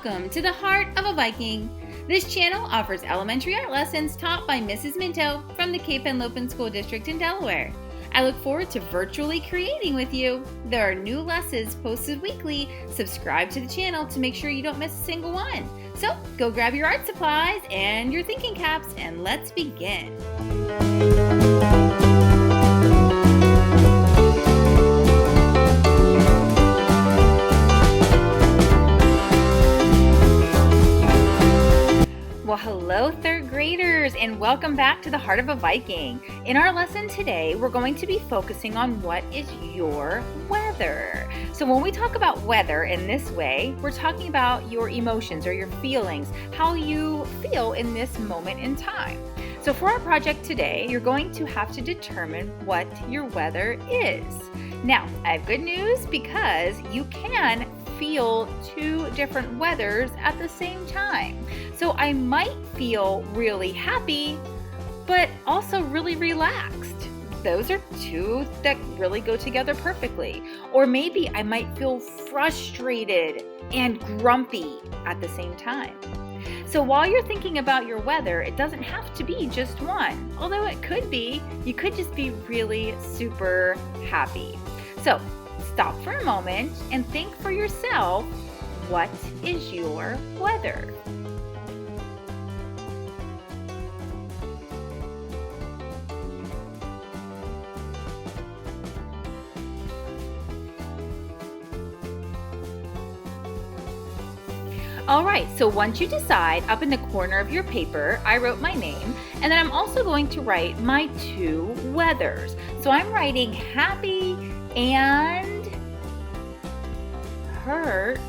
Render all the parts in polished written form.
Welcome to the Heart of a Viking. This channel offers elementary art lessons taught by Mrs. Minto from the Cape Henlopen School District in Delaware. I look forward to virtually creating with you. There are new lessons posted weekly. Subscribe to the channel to make sure you don't miss a single one. So go grab your art supplies and your thinking caps and let's begin. Well, hello third graders and welcome back to the Heart of a Viking. In our lesson today, we're going to be focusing on what is your weather. So when we talk about weather in this way, we're talking about your emotions or your feelings, how you feel in this moment in time. So for our project today, you're going to have to determine what your weather is. Now, I have good news because you can feel two different weathers at the same time. So I might feel really happy, but also really relaxed. Those are two that really go together perfectly. Or maybe I might feel frustrated and grumpy at the same time. So while you're thinking about your weather, it doesn't have to be just one. Although it could be, you could just be really super happy. So stop for a moment and think for yourself, what is your weather? All right, so once you decide, up in the corner of your paper, I wrote my name, and then I'm also going to write my two weathers. So I'm writing happy and hurt.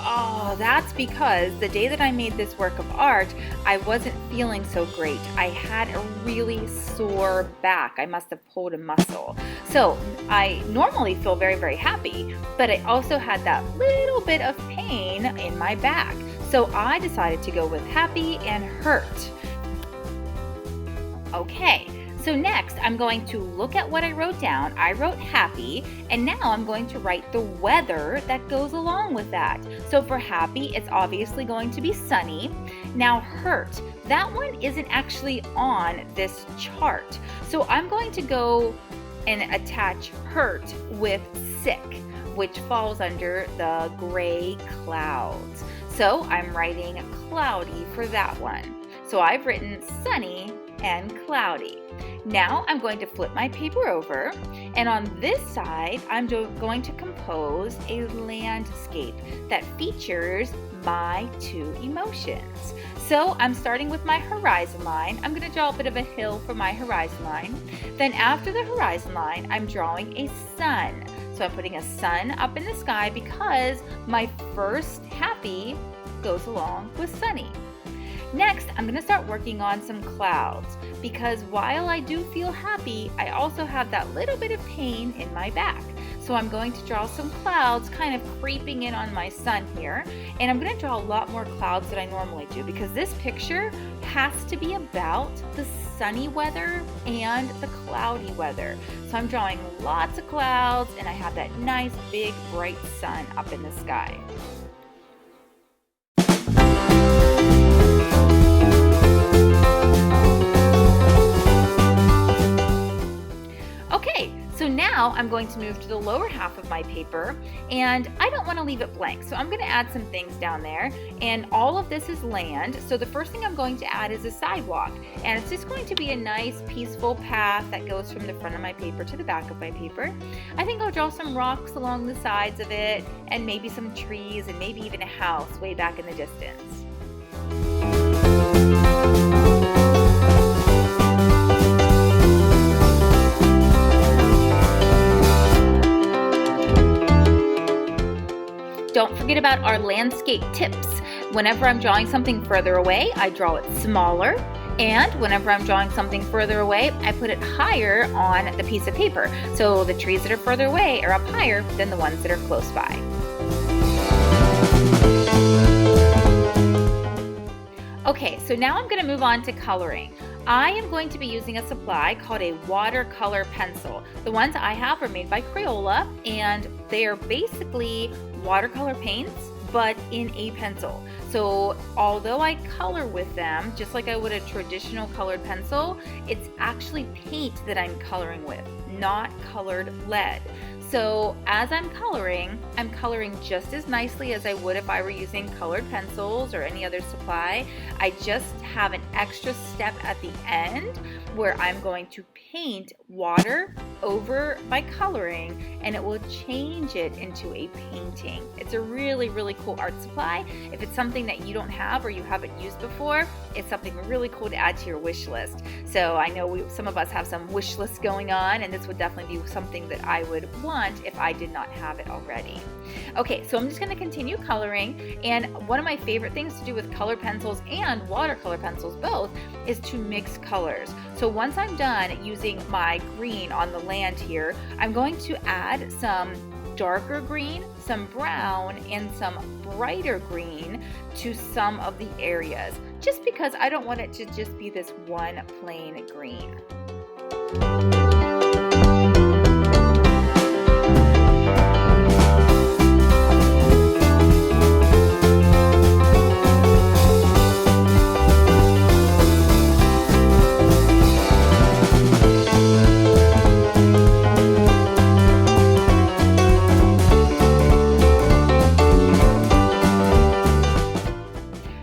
Oh, that's because the day that I made this work of art, I wasn't feeling so great. I had a really sore back. I must have pulled a muscle. So I normally feel very, very happy, but I also had that little bit of pain in my back. So I decided to go with happy and hurt. Okay. So next, I'm going to look at what I wrote down. I wrote happy, and now I'm going to write the weather that goes along with that. So for happy, it's obviously going to be sunny. Now hurt, that one isn't actually on this chart. So I'm going to go and attach hurt with sick, which falls under the gray clouds. So I'm writing cloudy for that one. So I've written sunny and cloudy. Now I'm going to flip my paper over, and on this side I'm going to compose a landscape that features my two emotions. So I'm starting with my horizon line. I'm going to draw a bit of a hill for my horizon line. Then after the horizon line, I'm drawing a sun. So I'm putting a sun up in the sky because my first happy goes along with sunny. Next, I'm going to start working on some clouds because while I do feel happy, I also have that little bit of pain in my back. So I'm going to draw some clouds kind of creeping in on my sun here. And I'm going to draw a lot more clouds than I normally do because this picture has to be about the sunny weather and the cloudy weather. So I'm drawing lots of clouds and I have that nice big bright sun up in the sky. So now I'm going to move to the lower half of my paper, and I don't want to leave it blank. So I'm going to add some things down there, and all of this is land. So the first thing I'm going to add is a sidewalk, and it's just going to be a nice peaceful path that goes from the front of my paper to the back of my paper. I think I'll draw some rocks along the sides of it, and maybe some trees, and maybe even a house way back in the distance. Don't forget about our landscape tips. Whenever I'm drawing something further away, I draw it smaller. And whenever I'm drawing something further away, I put it higher on the piece of paper. So the trees that are further away are up higher than the ones that are close by. Okay, so now I'm going to move on to coloring. I am going to be using a supply called a watercolor pencil. The ones I have are made by Crayola, and they are basically watercolor paints but in a pencil. So although I color with them, just like I would a traditional colored pencil, it's actually paint that I'm coloring with, not colored lead. So as I'm coloring just as nicely as I would if I were using colored pencils or any other supply. I just have an extra step at the end where I'm going to paint water over my coloring, and it will change it into a painting. It's a really, really cool art supply. If it's something that you don't have or you haven't used before, it's something really cool to add to your wish list. So I know some of us have some wish lists going on, and this would definitely be something that I would want if I did not have it already. Okay, so I'm just going to continue coloring, and one of my favorite things to do with colored pencils and watercolor pencils both is to mix colors. So once I'm done using my green on the land here, I'm going to add some darker green, some brown, and some brighter green to some of the areas, just because I don't want it to just be this one plain green.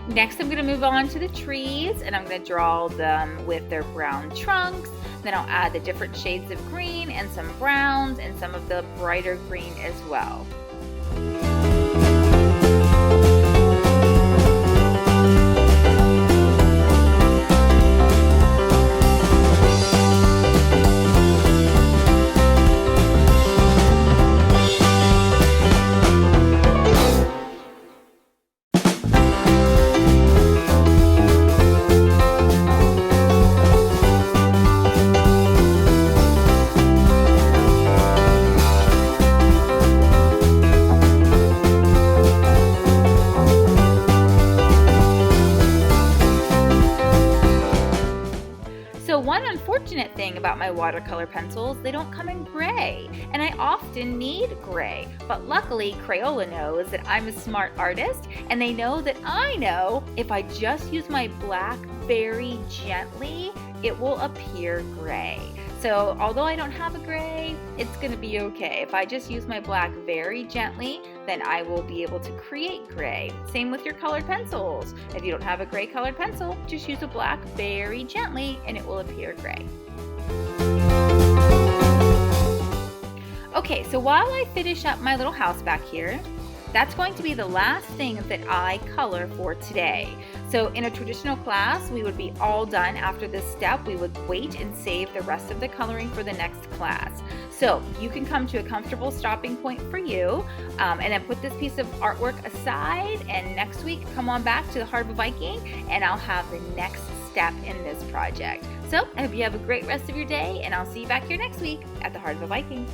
Next, I'm going to move on to the trees, and I'm going to draw them with their brown trunks. Then I'll add the different shades of green and some browns and some of the brighter green as well. So one unfortunate thing about my watercolor pencils, they don't come in gray, and I often need gray. But luckily, Crayola knows that I'm a smart artist, and they know that I know if I just use my black very gently, it will appear gray. So although I don't have a gray, it's going to be okay. If I just use my black very gently, then I will be able to create gray. Same with your colored pencils. If you don't have a gray colored pencil, just use a black very gently and it will appear gray. Okay, so while I finish up my little house back here, that's going to be the last thing that I color for today. So in a traditional class, we would be all done after this step. We would wait and save the rest of the coloring for the next class. So you can come to a comfortable stopping point for you, and then put this piece of artwork aside, and next week come on back to the Heart of a Viking and I'll have the next step in this project. So I hope you have a great rest of your day, and I'll see you back here next week at the Heart of a Viking.